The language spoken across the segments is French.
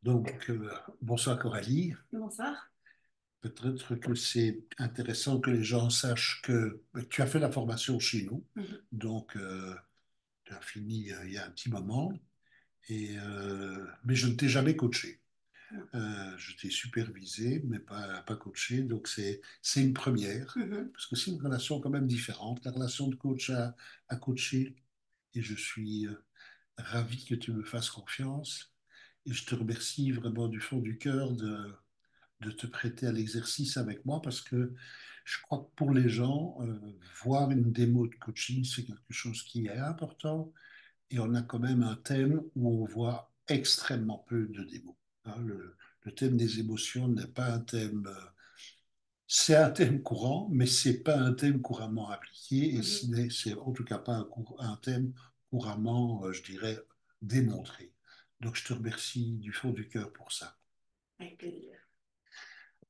Donc, bonsoir Coralie. Bonsoir. Peut-être que c'est intéressant que les gens sachent que tu as fait la formation chez nous. Mhm. Donc, tu as fini il y a un petit moment. Mais je ne t'ai jamais coaché. Je t'ai supervisé, mais pas coaché. Donc, c'est une première. Mhm. Parce que c'est une relation quand même différente, la relation de coach à coacher. Et je suis ravi que tu me fasses confiance. Et je te remercie vraiment du fond du cœur de te prêter à l'exercice avec moi parce que je crois que pour les gens, voir une démo de coaching, c'est quelque chose qui est important et on a quand même un thème où on voit extrêmement peu de démos. Hein, le thème des émotions n'est pas un thème, c'est un thème courant, mais c'est pas un thème couramment appliqué et Mhm. c'est en tout cas pas un thème couramment, je dirais, démontré. Donc je te remercie du fond du cœur pour ça. Avec plaisir.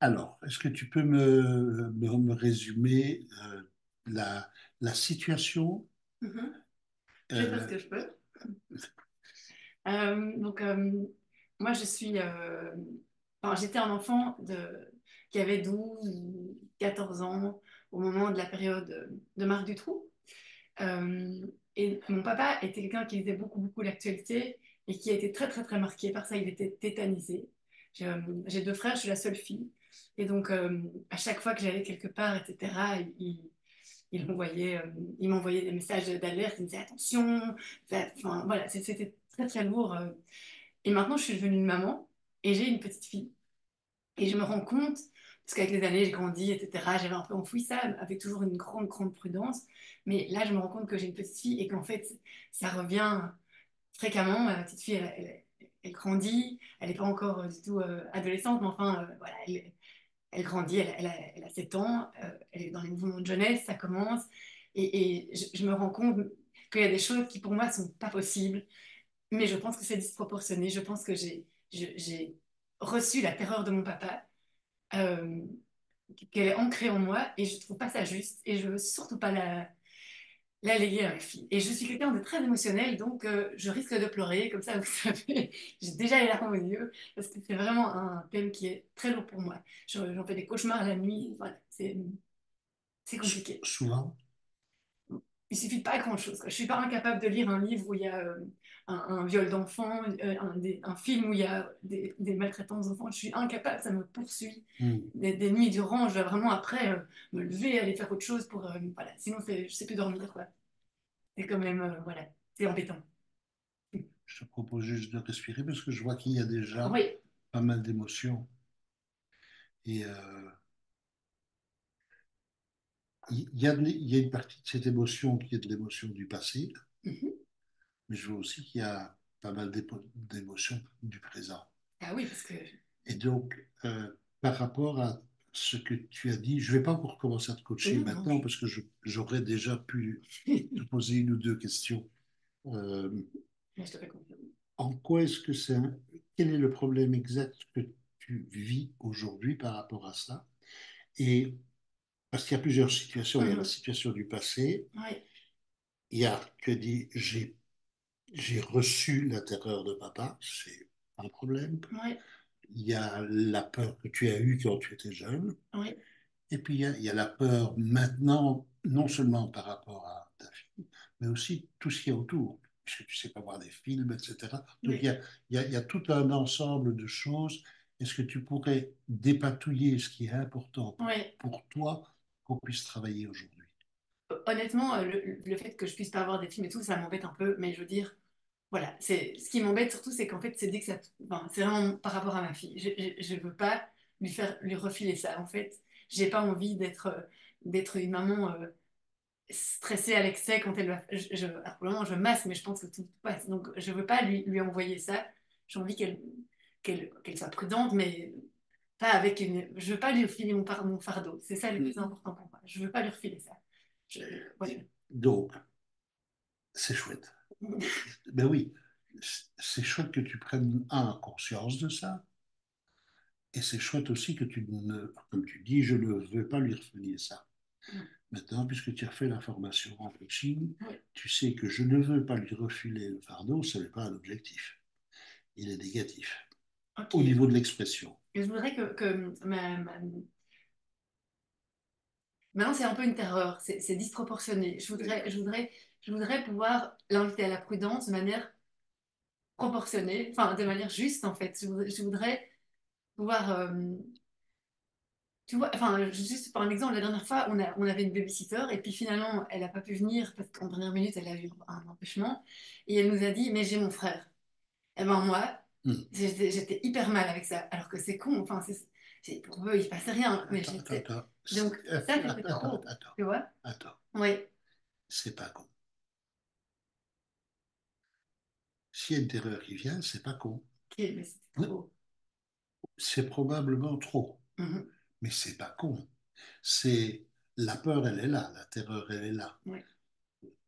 Alors, est-ce que tu peux me résumer la, la situation Mhm. Je vais faire ce euh, que je peux. Donc, moi, j'étais un enfant qui avait 12 ou 14 ans au moment de la période de Marc Dutroux. Et mon papa était quelqu'un qui lisait beaucoup, beaucoup l'actualité et qui a été très, très, très marqué par ça. Il était tétanisé. J'ai deux frères, je suis la seule fille. Et donc, à chaque fois que j'allais quelque part, etc., il m'envoyait, il m'envoyait des messages d'alerte, il me disait attention, enfin voilà, c'était très très lourd. Et maintenant, je suis devenue une maman et j'ai une petite fille. Et je me rends compte, parce qu'avec les années, j'ai grandi, etc., j'avais un peu enfoui ça avec toujours une grande, grande prudence. Mais là, je me rends compte que j'ai une petite fille et qu'en fait, ça revient fréquemment. Ma petite fille, elle grandit, elle n'est pas encore du tout adolescente, mais enfin, voilà, elle grandit, elle a 7 ans, elle est dans les mouvements de jeunesse, ça commence, et je me rends compte qu'il y a des choses qui pour moi sont pas possibles, mais je pense que c'est disproportionné, je pense que j'ai reçu la terreur de mon papa, euh, qu'elle est ancrée en moi, et je trouve pas ça juste, et je veux surtout pas la léguer à ma fille. Et je suis quelqu'un de très émotionnel, donc je risque de pleurer, comme ça, vous savez, j'ai déjà les larmes aux yeux, parce que c'est vraiment un thème qui est très lourd pour moi. J'en fais des cauchemars la nuit, voilà, c'est compliqué. souvent? Il suffit de pas grand-chose, quoi. Je suis pas incapable de lire un livre où il y a un viol d'enfant, un film où il y a des maltraitances d'enfants. Je suis incapable, ça me poursuit. Hmm. Des nuits durant, je dois vraiment après me lever, aller faire autre chose pour, voilà. Sinon, je sais plus dormir, quoi. C'est quand même, voilà, c'est embêtant. Je te propose juste de respirer parce que je vois qu'il y a déjà Oui. pas mal d'émotions. Et il y a une partie de cette émotion qui est de l'émotion du passé, Mhm. mais je vois aussi qu'il y a pas mal d'émotions du présent. Ah oui, parce que... Et donc, par rapport à ce que tu as dit, je ne vais pas encore commencer à te coacher Non, non. maintenant parce que j'aurais déjà pu te poser une ou deux questions. Euh, Je te fais confiance. En quoi est-ce que quel est le problème exact que tu vis aujourd'hui par rapport à ça? Et parce qu'il y a plusieurs situations. Il y a la Mhm. situation du passé. Oui, Il y a, tu as dit, j'ai reçu la terreur de papa. C'est un problème. oui, Il y a la peur que tu as eue quand tu étais jeune. oui, Et puis il y a la peur maintenant, non seulement par rapport à ta fille, mais aussi tout ce qui est autour, puisque tu sais pas voir des films, etc. Donc oui, il y a tout un ensemble de choses. Est-ce que tu pourrais dépatouiller ce qui est important oui. pour toi qu'on puisse travailler aujourd'hui? Honnêtement, le fait que je puisse pas avoir des films et tout, ça m'embête un peu, mais je veux dire, voilà, ce qui m'embête surtout, c'est qu'en fait, c'est dit que ça, enfin, c'est vraiment par rapport à ma fille. Je veux pas lui refiler ça. En fait, j'ai pas envie d'être une maman stressée à l'excès quand elle va. Alors, pour le moment, je masse, mais je pense que tout passe. Donc, je veux pas lui envoyer ça. J'ai envie qu'elle soit prudente, mais pas avec une. Je veux pas lui refiler mon fardeau. C'est ça le plus important pour moi. Je veux pas lui refiler ça. Je, voilà. Donc, c'est chouette. Ben oui, c'est chouette que tu prennes, conscience de ça, et c'est chouette aussi que tu ne, comme tu dis, je ne veux pas lui refiler ça. Maintenant, puisque tu as fait la formation en coaching, Oui, tu sais que je ne veux pas lui refiler le fardeau, ce n'est pas un objectif. Il est négatif. Ok. au niveau de l'expression. Et je voudrais que maintenant, c'est un peu une terreur, c'est disproportionné. Je voudrais pouvoir l'inviter à la prudence de manière proportionnée, enfin, de manière juste, en fait. Je voudrais pouvoir, tu vois, enfin, juste par un exemple, la dernière fois, on avait une babysitter et puis finalement, elle n'a pas pu venir parce qu'en dernière minute, elle a eu un empêchement et elle nous a dit, mais j'ai mon frère. Et ben moi, Hmm. j'étais hyper mal avec ça, alors que c'est con, enfin, pour eux, il se passait rien, mais Attends, attends, j'étais... attends. Donc, ça, c'était Attends, trop, attends, tu vois? attends. Oui, C'est pas con. S'il y a une terreur qui vient, c'est pas con. ok, mais c'était trop. C'est probablement trop, Mhm. mais c'est pas con. C'est la peur, elle est là, la terreur, elle est là. Ouais,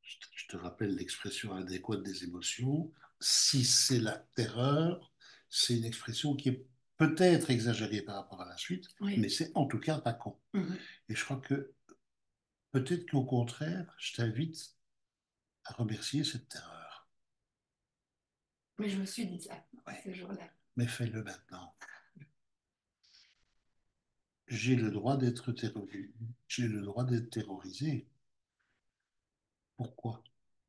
Je te rappelle l'expression adéquate des émotions. Si c'est la terreur, c'est une expression qui est peut-être exagérée par rapport à la suite, mais ouais. c'est en tout cas pas con. Mhm. Et je crois que peut-être qu'au contraire, je t'invite à remercier cette terreur. Mais je me suis dit ça, Ouais, ce jour-là. mais fais-le maintenant. J'ai le droit d'être terrorisé. J'ai le droit d'être terrorisé. Pourquoi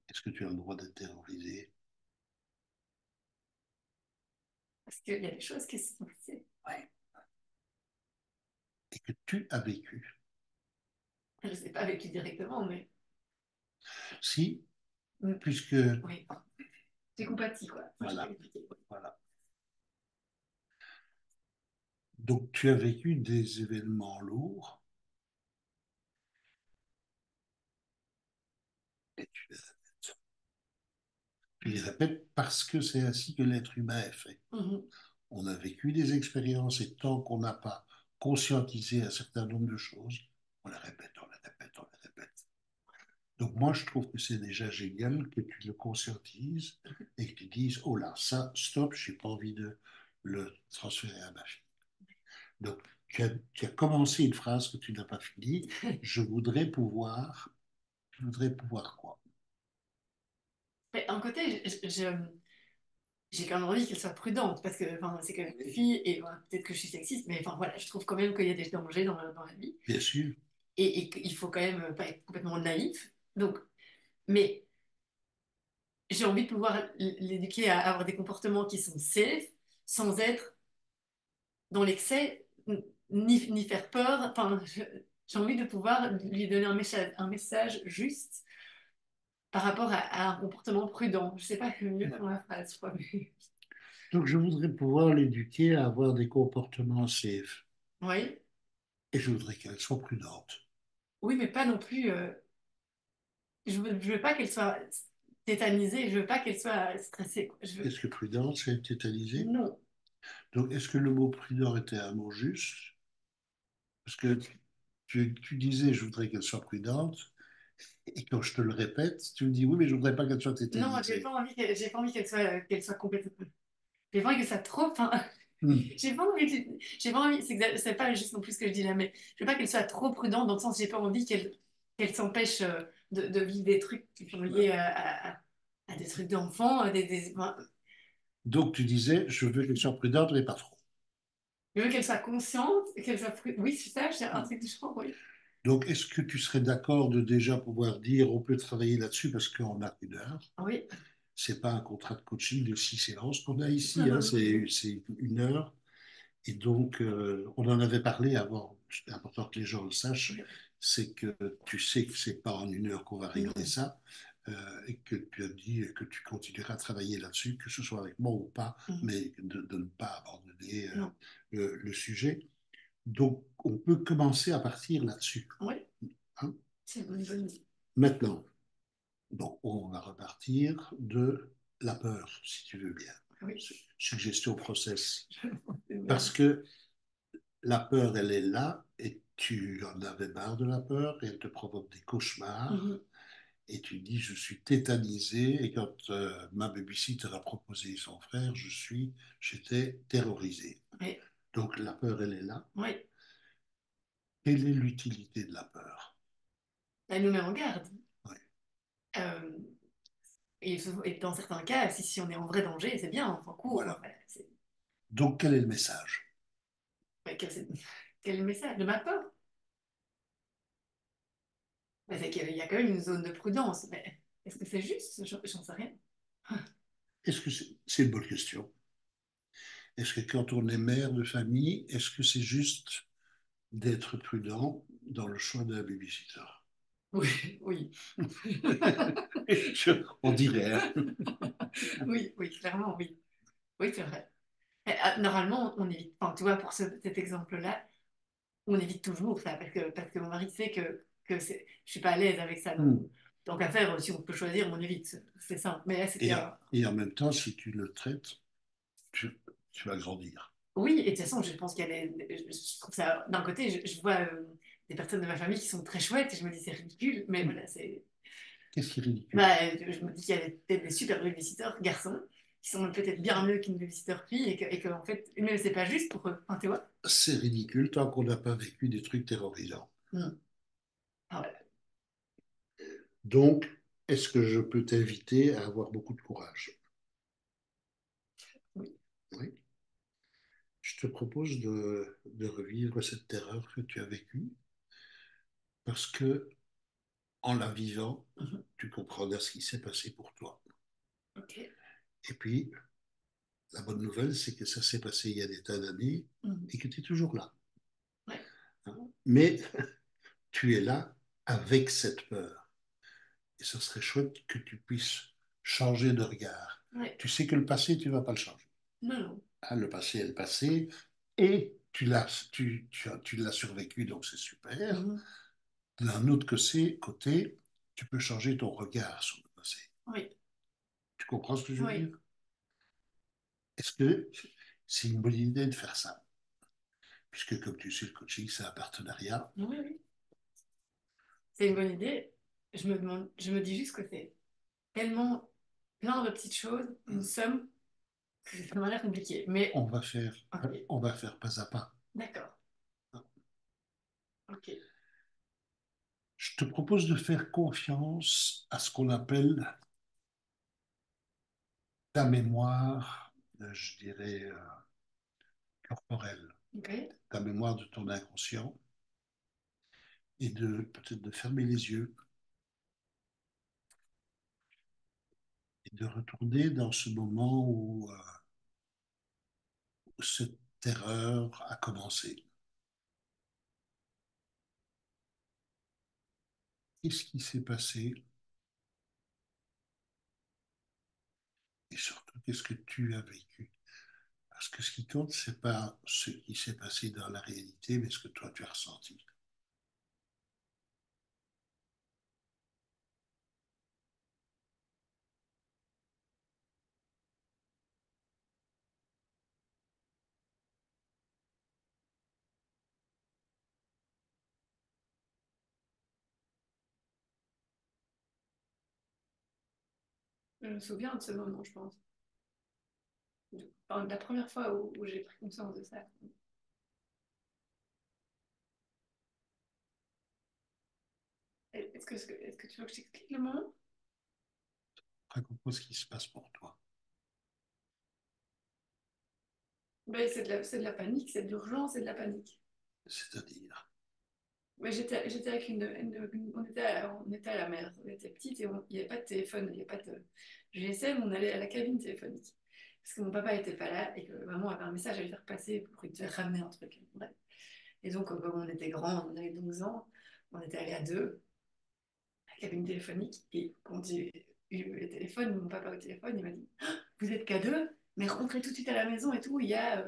est-ce que tu as le droit d'être terrorisé? Parce qu'il y a des choses qui se sont passées. Ouais. Et que tu as vécu. Je ne sais pas vécu directement, mais Si, mm, puisque, oui, j'ai compati, quoi. Enfin, j'ai pas voilà, expliqué. voilà. Donc, tu as vécu des événements lourds et tu les répètes parce que c'est ainsi que l'être humain est fait. Mhm. On a vécu des expériences et tant qu'on n'a pas conscientisé un certain nombre de choses, on les répète, on les répète, on les répète. Donc moi, je trouve que c'est déjà génial que tu le conscientises et que tu dises, oh là, ça, stop, je n'ai pas envie de le transférer à ma fille. Donc, tu as commencé une phrase que tu n'as pas finie. Je voudrais pouvoir quoi? Mais d'un côté, j'ai quand même envie qu'elle soit prudente, parce que enfin, c'est quand même une fille, et voilà, peut-être que je suis sexiste, mais enfin voilà, je trouve quand même qu'il y a des dangers dans la vie, Bien sûr. et qu'il faut quand même pas être complètement naïf. Donc, mais j'ai envie de pouvoir l'éduquer à avoir des comportements qui sont safe, sans être dans l'excès, ni faire peur. Enfin, j'ai envie de pouvoir lui donner un message juste par rapport à un comportement prudent. Je sais pas mieux faire la phrase, je crois. Mais... Donc, je voudrais pouvoir l'éduquer à avoir des comportements safe. Oui, Et je voudrais qu'elle soit prudente. oui, mais pas non plus. Je veux pas qu'elle soit tétanisée, je veux pas qu'elle soit stressée, quoi. Je veux... Est-ce que prudente, c'est tétanisé? Non. Donc, est-ce que le mot prudent était un mot juste? Parce que tu disais, je voudrais qu'elle soit prudente. Et quand je te le répète, tu me dis, oui, mais je voudrais pas qu'elle soit Non, tétanisée. j'ai pas envie qu'elle soit complètement. J'ai pas envie que ça trop. Enfin, Hmm. j'ai pas envie, c'est pas juste non plus ce que je dis là, mais je veux pas qu'elle soit trop prudente dans le sens, j'ai pas envie qu'elle s'empêche de vivre des trucs qui sont liés à des trucs d'enfants, enfin, Donc, tu disais, je veux qu'elle soit prudente, mais pas trop. je veux qu'elle soit consciente, qu'elle soit oui, c'est ça, c'est un truc du genre, oui. Donc, est-ce que tu serais d'accord de déjà pouvoir dire, on peut travailler là-dessus parce qu'on n'a qu'une heure? Oui. C'est pas un contrat de coaching de 6 séances qu'on a Non, ici, hein, non, non, non. c'est 1 heure. Et donc, on en avait parlé avant, c'est important que les gens le sachent, Oui. c'est que tu sais que c'est pas en 1 heure qu'on va régler Mhm. ça, et que tu as dit que tu continueras à travailler là-dessus, que ce soit avec moi ou pas, Mhm. mais de ne pas abandonner Non. le sujet. Donc, on peut commencer à partir là-dessus, Oui, hein. c'est une bonne idée. Maintenant, donc, on va repartir de la peur, si tu veux bien. Oui, Suggestion process. c'est bien. Parce que la peur, elle est là, et tu en avais marre de la peur, et elle te provoque des cauchemars, Mhm. et tu dis, je suis tétanisé, et quand ma babysitter a proposé son frère, j'étais terrorisé. Oui, Donc la peur, elle est là. oui. Quelle est l'utilité de la peur? Elle nous met en garde. Ouais. Euh, et dans certains cas, si on est en vrai danger, c'est bien, on s'en court. Voilà. Enfin, Donc, quel est le message? Mais quel est le message de ma part? Ben, c'est qu'il y a quand même une zone de prudence. Mais est-ce que c'est juste? J'en sais rien. Est-ce que c'est une bonne question? Est-ce que quand on est mère de famille, est-ce que c'est juste d'être prudent dans le choix de la babysitter? Oui, oui. On dirait, hein. Oui, oui, clairement, oui. Oui, c'est vrai. Normalement, on évite, enfin, tu vois, pour cet exemple-là, on évite toujours ça, parce que mon mari sait que je suis pas à l'aise avec ça. Donc, Hmm. donc à faire, si on peut choisir, on évite. C'est simple. Mais là, c'était Et, un... et en même temps, si tu le traites, tu vas grandir. Oui, et de toute façon, je pense qu'il y a je trouve ça... D'un côté, je vois des personnes de ma famille qui sont très chouettes, et je me dis, c'est ridicule, mais Hmm. voilà, c'est... Qu'est-ce qui est ridicule? Bah, je me dis qu'il y a peut-être des super babysitters garçons, qui sont peut-être bien mieux qu'une babysitter fille, et que en fait, mais c'est pas juste pour eux. Enfin, tu vois? C'est ridicule tant qu'on n'a pas vécu des trucs terrorisants. Mm. Ah ouais. Donc, est-ce que je peux t'inviter à avoir beaucoup de courage? Oui. Oui. Je te propose de revivre cette terreur que tu as vécue parce que en la vivant, Mhm. tu comprendras ce qui s'est passé pour toi. Ok. Et puis, la bonne nouvelle, c'est que ça s'est passé il y a des tas d'années Mhm. et que tu es toujours là. Ouais. Hein. Mais tu es là avec cette peur. Et ce serait chouette que tu puisses changer de regard. Ouais. Tu sais que le passé, tu ne vas pas le changer. Non, non. Hein, le passé est le passé et tu l'as survécu, donc c'est super. Mhm. D'un autre côté, tu peux changer ton regard sur le passé. Oui. Tu comprends ce que je veux Oui. dire? Est-ce que c'est une bonne idée de faire ça? Puisque, comme tu sais, le coaching, c'est un partenariat. Oui, oui. C'est une bonne idée. Je me dis juste que c'est tellement plein de petites choses, une somme, que ça m'a l'air compliqué. Mais, On va faire, ok. on va faire pas à pas. D'accord. Ok. Je te propose de faire confiance à ce qu'on appelle ta mémoire, je dirais, corporelle, Ok. ta mémoire de ton inconscient, et de peut-être de fermer les yeux et de retourner dans ce moment où cette terreur a commencé. Qu'est-ce qui s'est passé et surtout qu'est-ce que tu as vécu? Parce que ce qui compte, c'est pas ce qui s'est passé dans la réalité, mais ce que toi tu as ressenti. Je me souviens de ce moment, je pense. Enfin, de la première fois où j'ai pris conscience de ça. Est-ce que tu veux que je t'explique le moment? Raconte-moi ce qui se passe pour toi. Ben, c'est de la panique, c'est de l'urgence, c'est de la panique. C'est-à-dire, Ouais, j'étais avec on était à la mer, on était petite et il n'y avait pas de téléphone, il n'y avait pas de GSM, on allait à la cabine téléphonique. Parce que mon papa n'était pas là et que maman avait un message à lui faire passer pour lui faire ramener un truc. Bref. Et donc, comme on était grands, on avait 12 ans, on était allés à deux, à la cabine téléphonique. Et quand j'ai eu le téléphone, mon papa au téléphone, il m'a dit: «Ah, vous êtes qu'à deux, mais rentrez tout de suite à la maison et tout, il y a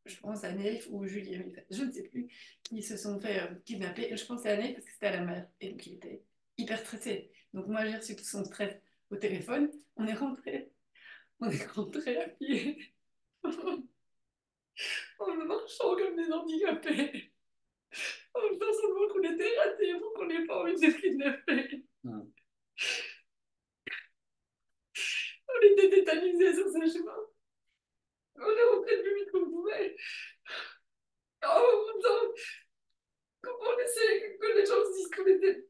je pense à Naïf ou Julie, je ne sais plus, qui se sont fait kidnapper. Je pense à Naïf parce que c'était à la mer. Et donc il était hyper stressé. Donc moi j'ai reçu tout son stress au téléphone. On est rentré à pied en marchant comme des handicapés. En faisant semblant qu'on était ratés pour qu'on n'ait pas envie de se kidnapper. hein, On était tétanisés sur ce chemin. On est rentré le plus vite qu'on pouvait. En même temps, comment on essayait que les gens se disent qu'on était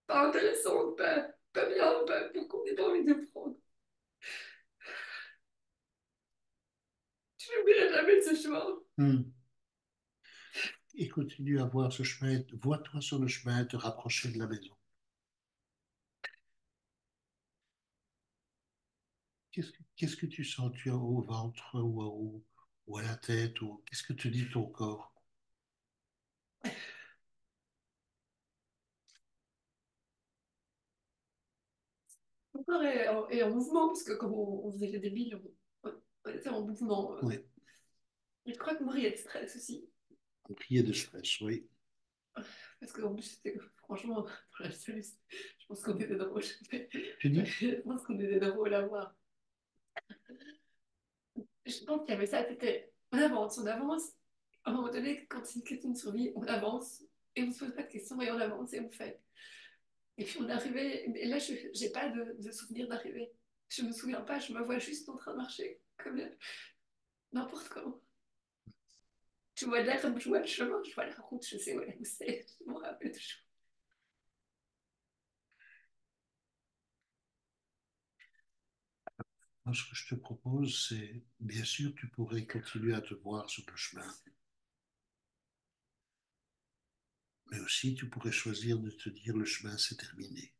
pas intéressant, pas bien, pour qu'on n'ait pas envie de prendre. Je n'oublierai jamais ce chemin. Hmm. Et continue à voir ce chemin, vois-toi sur le chemin te rapprocher de la maison. Qu'est-ce que tu sens? Tu as au ventre ou à la tête ou qu'est-ce que te dit ton corps? Mon corps est en mouvement, parce que comme on faisait les débiles, on était en mouvement. Oui, Je crois que Marie est stress aussi. on criait de stress, oui. Parce qu'en plus, c'était franchement, pour la seule, je pense qu'on était drôle. Tu dis? Je pense qu'on était drôle à voir. Je pense qu'il y avait ça, c'était on avance, on avance. À un moment donné, quand c'est une question de survie, on avance et on ne se pose pas de questions et on avance et on fait. Et puis on est arrivé, et là, je n'ai pas de souvenir d'arriver. Je ne me souviens pas, je me vois juste en train de marcher, comme n'importe comment. Je vois là comme je vois le chemin, je vois la route, je sais où c'est, je me rappelle toujours. Moi, ce que je te propose, c'est, bien sûr, tu pourrais continuer à te voir sur le chemin, mais aussi tu pourrais choisir de te dire le chemin, c'est terminé.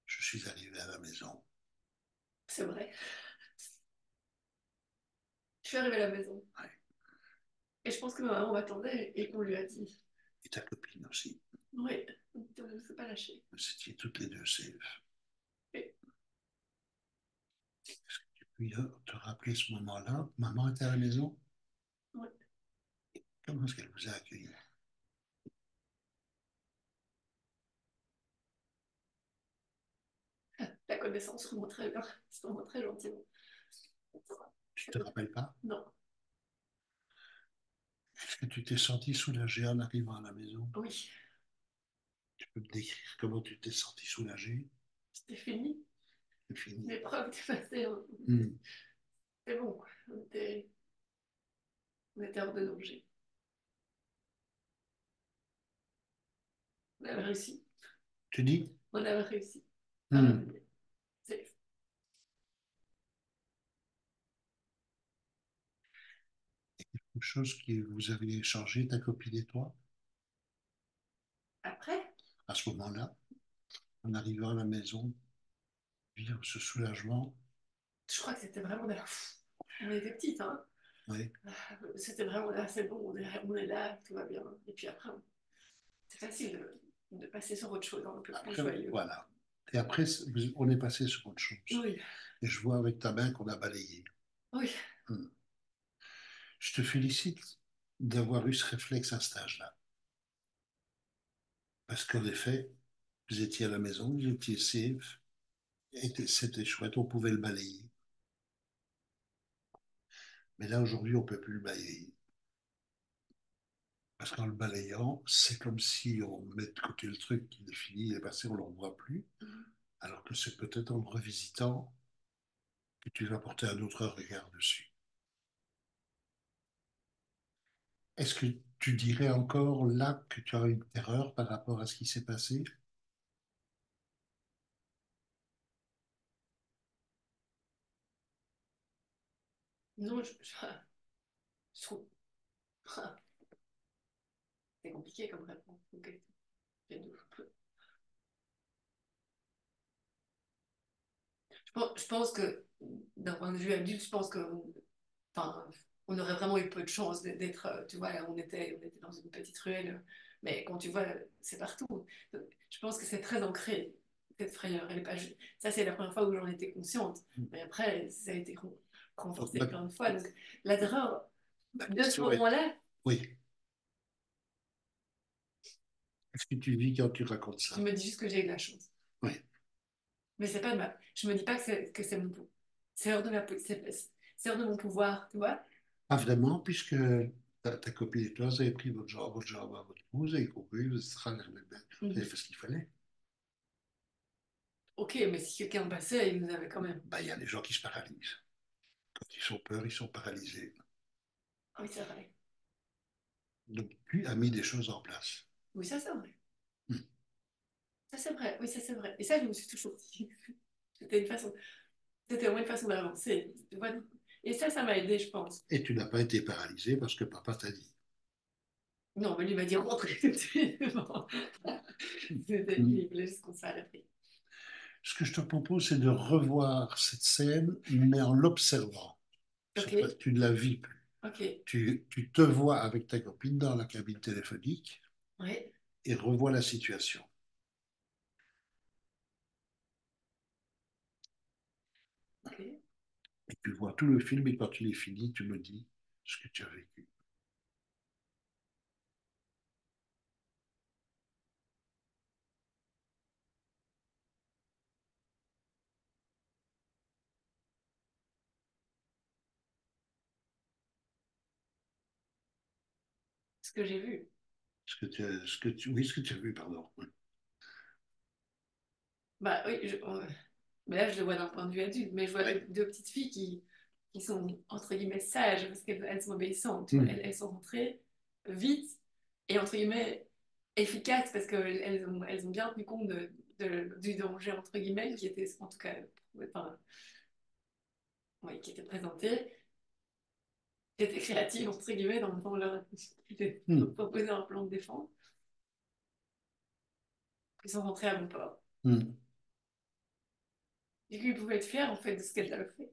Je suis arrivé à la maison. C'est vrai. Je suis arrivée à la maison Ouais. et je pense que ma maman m'attendait et qu'on lui a dit Et ta copine aussi. oui, on ne s'est pas lâché. Vous étiez toutes les deux safe. Et, Tu peux te rappeler ce moment-là. Maman était à la maison. ouais, Comment est-ce qu'elle vous a accueilli? la connaissance vraiment très bien, c'est vraiment très gentiment. Tu te rappelles pas? Non, Est-ce que tu t'es senti soulagé en arrivant à la maison? oui, Tu peux me décrire comment tu t'es senti soulagé? c'était fini. C'est fini. L'épreuve était passée, hein. Hmm. C'était bon, on était hors de danger. On avait réussi. Tu dis? On avait réussi à Hmm. revenir. C'est Quelque chose que vous avez échangé, ta copine et toi, après, à ce moment-là, en arrivant à la maison, vivre ce soulagement. je crois que c'était vraiment de la... On était petites, hein. Oui. C'était vraiment là, c'est bon, on est là, tout va bien. Et puis après, c'est facile de passer sur autre chose, hein, un peu plus Après, joyeux. voilà. Et après, on est passé sur autre chose. Oui, Et je vois avec ta main qu'on a balayé. oui, Hmm. Je te félicite d'avoir eu ce réflexe à cet âge-là. Parce qu'en effet, vous étiez à la maison, vous étiez safe, et c'était chouette, on pouvait le balayer. Mais là, aujourd'hui, on ne peut plus le balayer. Parce qu'en le balayant, c'est comme si on met de côté le truc, il est fini, il est passé, on ne le revoit plus. Alors que c'est peut-être en le revisitant que tu vas porter un autre regard dessus. Est-ce que tu dirais encore là que tu as une terreur par rapport à ce qui s'est passé? non, je trouve c'est compliqué comme réponse. Ok, j'ai deux. Je pense que d'un point de vue adulte, je pense que enfin, on aurait vraiment eu peu de chance d'être, tu vois, on était dans une petite ruelle, mais quand tu vois, c'est partout. Je pense que c'est très ancré, cette frayeur. Elle est pas ça, c'est la première fois où j'en étais consciente. Mais après, ça a été Donc, renforcé plein de fois. Donc, la terreur ma de ce question est, moment-là, oui, qu'est-ce que tu vis quand tu racontes je ça? me dis juste que j'ai eu de la chance. Oui, Mais c'est pas de ma... Je me dis pas que c'est c'est hors de c'est hors de mon pouvoir, tu vois. pas vraiment, puisque ta copine et toi, vous avez pris votre jambe à votre cou, vous avez couru, vous avez Mhm. fait ce qu'il fallait. Ok, mais si quelqu'un passait, il nous avait quand même. Ben, il y a des gens qui se paralysent. Quand ils sont peur, ils sont paralysés. Ah oui, c'est vrai. Donc, tu as mis des choses en place. Oui, ça c'est vrai. Hmm. Ça c'est vrai. Oui, ça c'est vrai. Et ça, je me suis toujours dit. C'était une façon, c'était au moins une façon d'avancer. Tu vois. Et ça m'a aidé, je pense. Et tu n'as pas été paralysé parce que papa t'a dit. Non, mais lui m'a dit rentrer tout de suite. Bon. C'était Mm. lui, il voulait juste qu'on soit à l'abri. Ce que je te propose, c'est de revoir cette scène, mais en l'observant. Ok, Cette fois, tu ne la vis plus. ok, Tu te vois avec ta copine dans la cabine téléphonique ouais, et revois la situation. ok. Et tu vois tout le film et quand il est fini, tu me dis ce que tu as vécu. Ce que j'ai vu. Oui, ce que tu as vu, pardon. Bah oui, mais là, je le vois d'un point de vue adulte, mais je vois Oui. deux petites filles qui sont, entre guillemets, sages, parce qu'elles sont obéissantes, tu vois. Mm. Elles sont rentrées vite et, entre guillemets, efficaces, parce qu'elles ont bien tenu compte du danger, entre guillemets, qui était, en tout cas, enfin, oui, qui était présenté, qui était créative, entre guillemets, dans leur Mm. proposer un plan de défense. Ils sont rentrés à bon port. Mm. Du coup, ils pouvaient être fiers, en fait, de ce qu'elles avaient fait.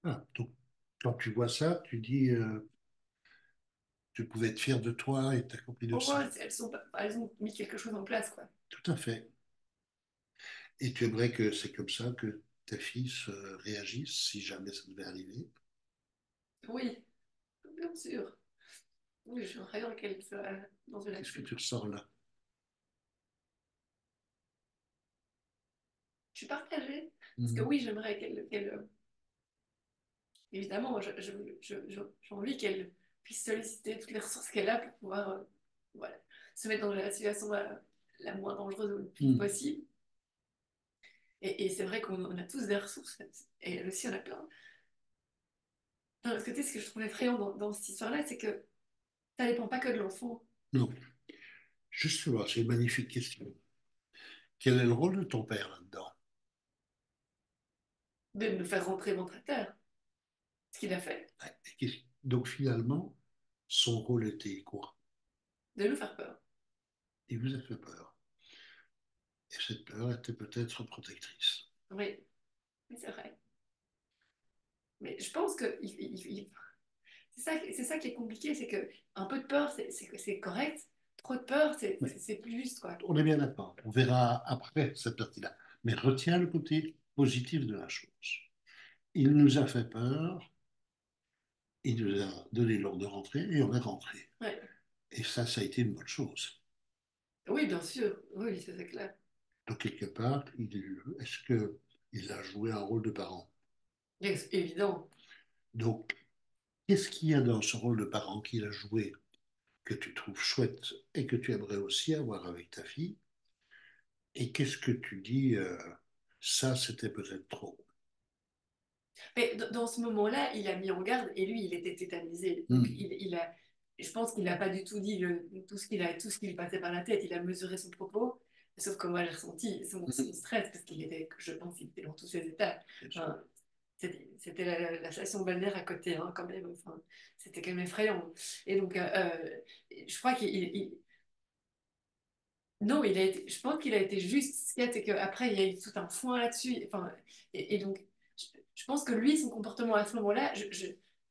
Ah, donc, quand tu vois ça, tu dis, tu pouvais être fier de toi et de ta copine Au moins, aussi. elles ont mis quelque chose en place, quoi. Tout à fait. Et tu aimerais que c'est comme ça que ta fille se réagisse si jamais ça devait arriver. Oui, bien sûr. Oui, je voudrais bien qu'elle soit dans une Qu'est-ce que action. tu ressens là? Je suis partagée. Parce que Mm. oui, j'aimerais évidemment, moi, j'ai envie qu'elle puisse solliciter toutes les ressources qu'elle a pour pouvoir voilà, se mettre dans la situation la moins dangereuse Mm. possible. Et c'est vrai qu'on a tous des ressources, et elle aussi, on a plein. D'un autre côté, ce que je trouve effrayant dans cette histoire-là, c'est que ça dépend pas que de l'enfant. Non, justement, c'est une magnifique question. Quel est le rôle de ton père là-dedans? De nous faire rentrer ventre à terre, ce qu'il a fait, Ouais. Donc finalement, son rôle était quoi? de nous faire peur. Il vous a fait peur. Et cette peur était peut-être protectrice. Oui, oui, c'est vrai. Mais je pense que c'est ça qui est compliqué, c'est que un peu de peur, c'est correct. Trop de peur, Mais c'est plus juste, quoi. on est bien d'accord. On verra après cette partie-là. Mais retiens le côté positif de la chose. Il nous a fait peur, il nous a donné l'ordre de rentrer et on est rentré. Ouais. Et ça a été une bonne chose. Oui, bien sûr. Oui, c'est clair. Donc, quelque part, est-ce qu'il a joué un rôle de parent? Évident. Donc, qu'est-ce qu'il y a dans ce rôle de parent qu'il a joué que tu trouves chouette et que tu aimerais aussi avoir avec ta fille? Et qu'est-ce que tu dis, ça, c'était peut-être trop? Mais dans ce moment-là, il a mis en garde et lui, il était tétanisé. Donc, Hmm, je pense qu'il n'a pas du tout dit tout ce qui lui passait par la tête. Il a mesuré son propos. Sauf que moi, j'ai ressenti son stress parce je pense qu'il était dans tous ses états. bien sûr. Enfin, c'était la station balnéaire à côté, hein, quand même. Enfin, c'était quand même effrayant. Et donc, je crois non, je pense qu'il a été juste. Ce qu'il y a, c'est qu'après, il y a eu tout un foin là-dessus. Enfin, et donc, je pense que lui, son comportement à ce moment-là,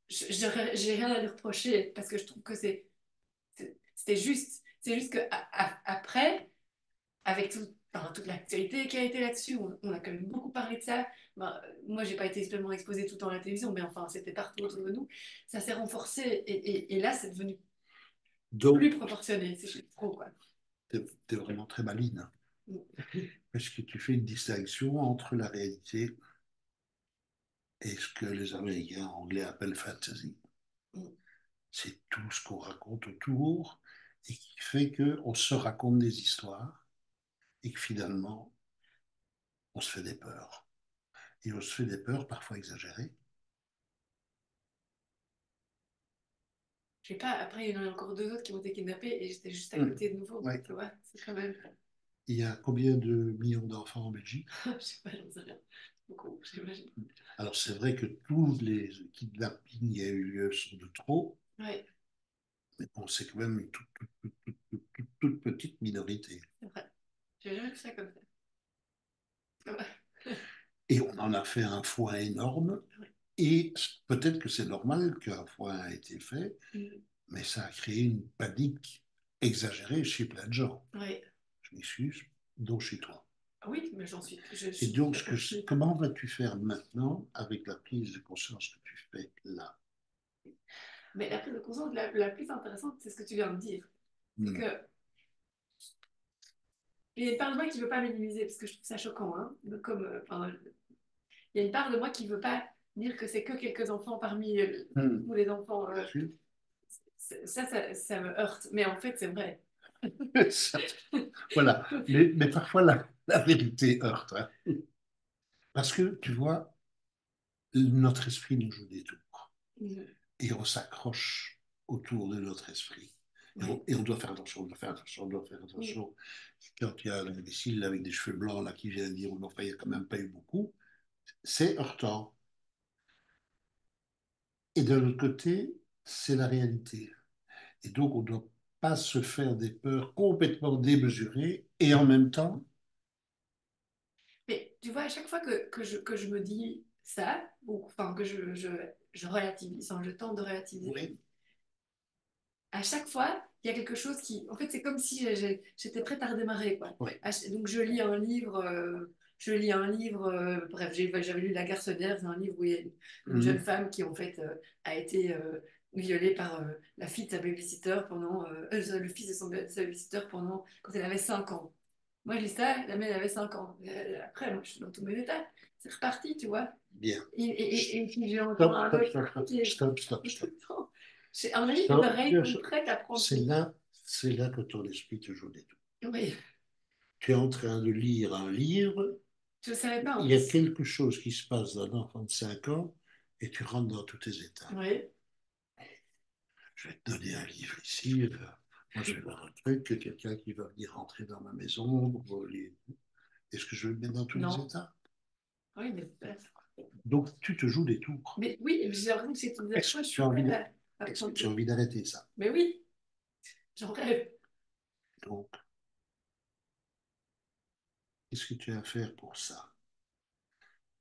j'ai rien à lui reprocher parce que je trouve que c'était juste. C'est juste qu'après, avec enfin, toute l'actualité qui a été là-dessus, on a quand même beaucoup parlé de ça. Ben, moi, j'ai pas été extrêmement exposée tout le temps à la télévision, mais enfin, c'était partout autour de nous. Ça s'est renforcé et là, c'est devenu Donc, plus proportionné. C'est trop, quoi. tu es vraiment très maline, parce que tu fais une distinction entre la réalité et ce que les Américains anglais appellent fantasy. C'est tout ce qu'on raconte autour et qui fait qu'on se raconte des histoires et que finalement, on se fait des peurs. Et on se fait des peurs parfois exagérées. Je sais pas, après, il y en a encore deux autres qui ont été kidnappés et j'étais juste à Hmm. côté de nouveau. Ouais. Tu vois, c'est quand même. Il y a combien de millions d'enfants en Belgique? Je sais pas, j'en sais rien. beaucoup, j'imagine. Alors, c'est vrai que tous les kidnappings qui a eu lieu sont de trop, Oui, mais bon, c'est quand même une toute petite minorité. c'est vrai. J'ai jamais vu ça comme ça. C'est vrai. Et on en a fait un foin énorme. Oui. Et peut-être que c'est normal qu'un foin a été fait, Mm. mais ça a créé une panique exagérée chez plein de gens. Oui. Je m'excuse, dont chez toi. Ah oui, mais je Et suis donc, d'accord. comment vas-tu faire maintenant avec la prise de conscience que tu fais là? Mais la prise de conscience la plus intéressante, c'est ce que tu viens de dire. C'est Hmm. que il y a une part de moi qui ne veut pas minimiser, parce que je trouve ça choquant. Hein. Comme, enfin, il y a une part de moi qui ne veut pas dire que c'est que quelques enfants parmi Hmm. tous les enfants. Bien sûr. Ça me heurte. Mais en fait, c'est vrai. Voilà. Mais parfois, la vérité heurte. Hein. Parce que, tu vois, notre esprit nous joue des tours. Mm. Et on s'accroche autour de notre esprit. Oui. Et on doit faire attention, on doit faire attention, on doit faire Mm. attention. Quand il y a un imbécile avec des cheveux blancs là, qui vient dire, oh, enfin, il n'y a quand même pas eu beaucoup, c'est heurtant. Et de l'autre côté, c'est la réalité. Et donc, on ne doit pas se faire des peurs complètement démesurées et en même temps, Mais tu vois, à chaque fois que je me dis ça, ou enfin que je relativise, enfin, je tente de relativiser, oui, à chaque fois, il y a quelque chose qui. En fait, c'est comme si j'étais prête à redémarrer, quoi. oui. Donc, je lis un livre, bref, j'avais lu La Garçonnière, c'est un livre où il y a une jeune Mhm. femme qui, en fait, a été violée par la fille de sa babysitter le fils de sa babysitter pendant, quand elle avait 5 ans. Moi, je lis ça, la mienne elle avait 5 ans. Après, moi, je suis dans tous mes états. C'est reparti, tu vois. Bien. Et puis, j'ai encore Stop, un stop, autre stop, truc stop, qui est stop, stop, tout stop. le temps. J'ai, à mon avis, des Stop. oreilles sont prêtes à prendre C'est tout. là, c'est là que ton esprit te joue des tours. Oui, Tu es en train de lire un livre. je ne savais pas en Il y a plus. quelque chose qui se passe d'un enfant de 5 ans et tu rentres dans tous tes états. Oui. Je vais te donner un livre ici. Moi, je vais voir un truc, quelqu'un qui va venir rentrer dans ma maison. Est-ce que je vais le mettre dans tous les Non. états? Oui, mais, Donc, tu te joues des tours. mais oui, j'ai l'impression que c'est une Est-ce fois, que je tu as suis envie prête de, à est-ce que prendre tu as tout. envie d'arrêter ça? Mais oui, j'en rêve. Donc, qu'est-ce que tu as à faire pour ça?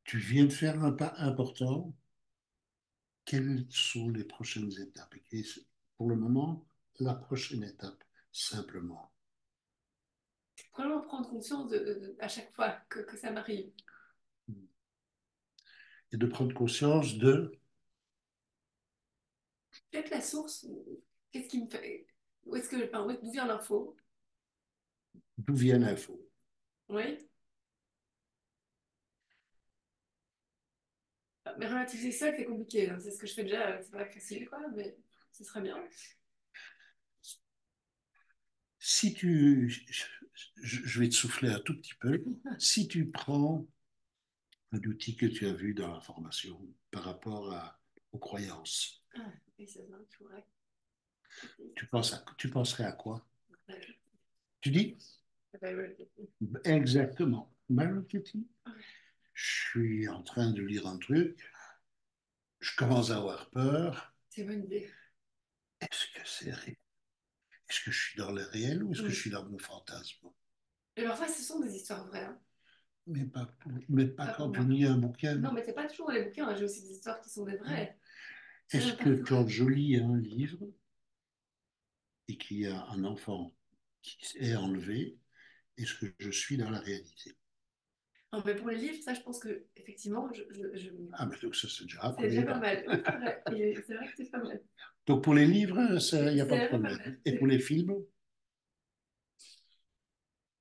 Tu viens de faire un pas important. Quelles sont les prochaines étapes? Et pour le moment, la prochaine étape, simplement, Vraiment prendre conscience à chaque fois que ça m'arrive. et de prendre conscience de Peut-être la source, qu'est-ce qui me fait. Où est-ce que, enfin, d'où vient l'info? d'où vient l'info. Oui. Mais relativiser ça, c'est compliqué. Hein. C'est ce que je fais déjà, c'est pas facile, quoi, mais ce serait bien. Si tu, je vais te souffler un tout petit peu, si tu prends un outil que tu as vu dans la formation par rapport aux croyances, Ah, oui, c'est ça, je pourrais. tu penserais à quoi? Tu dis? Ouais. Exactement. Myron Katie, je suis en train de lire un truc, je commence à avoir peur. C'est une bonne idée. Est-ce que c'est réel? Est-ce que je suis dans le réel ou est-ce que je Mm. suis dans mon fantasme? Et parfois, ce sont des histoires vraies. Hein. Mais pas Pas pour quand tu moi. lis un bouquin. Non, mais c'est pas toujours les bouquins. Hein. J'ai aussi des histoires qui sont des vraies. C'est Est-ce vrai que partout. quand je lis un livre et qu'il y a un enfant qui est enlevé, est-ce que je suis dans la réalité? Non, mais pour les livres, ça, je pense que effectivement, Ah, mais donc ça, c'est déjà un c'est premier déjà pas pas. mal. Oui, c'est vrai. Et c'est vrai que c'est pas mal. Donc pour les livres, il n'y a C'est pas de déjà pas problème. mal. Et pour les films,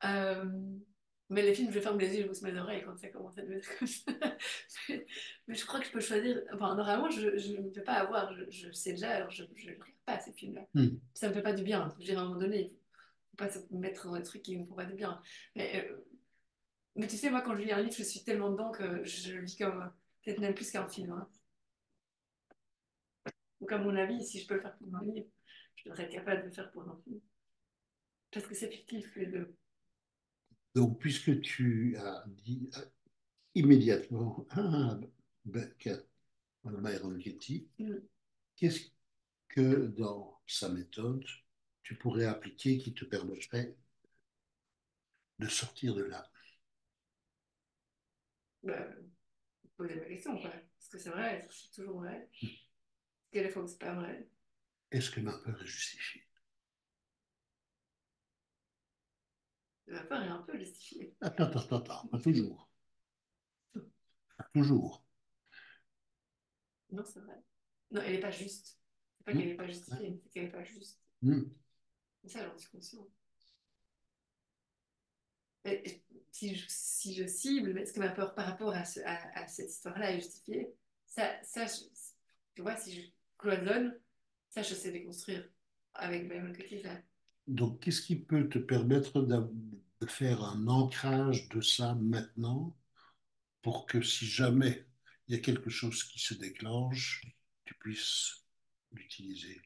Euh, mais les films, je ferme les yeux, je bouge mes oreilles quand ça commence à devenir comme ça. Mais je crois que je peux choisir. Enfin, normalement, je ne peux pas avoir. Je sais déjà, alors je ne regarde pas ces films-là. hmm. Ça ne me fait pas du bien. Je dirais à un moment donné, il ne faut pas se mettre dans des trucs qui ne me font pas du bien. Mais tu sais, moi, quand je lis un livre, je suis tellement dedans que je le vis comme peut-être même plus qu'un film. Hein. Donc, à mon avis, si je peux le faire pour un livre, je devrais être capable de le faire pour un film. Parce que c'est fictif, les deux. Donc puisque tu as dit, immédiatement à Byron Katie. Mm. Qu'est-ce que dans sa méthode tu pourrais appliquer qui te permettrait de sortir de là? Bah, poser la question, quoi. Est-ce que c'est vrai? Est-ce que c'est toujours vrai? Quelle fois que c'est pas vrai? Est-ce que ma peur est justifiée? Ma peur est un peu justifiée. Attends, pas toujours. Pas toujours. Non, c'est vrai. Non, elle n'est pas juste. C'est pas qu'elle Hmm. n'est pas justifiée, c'est qu'elle n'est pas juste. Hmm. Et ça, j'en suis consciente. Mais si je cible, est-ce que ma peur par rapport à cette histoire-là est justifiée? Tu vois, si je cloisonne, ça, je sais déconstruire avec Byron Katie. Ça. Donc, qu'est-ce qui peut te permettre de faire un ancrage de ça maintenant pour que si jamais il y a quelque chose qui se déclenche, tu puisses l'utiliser?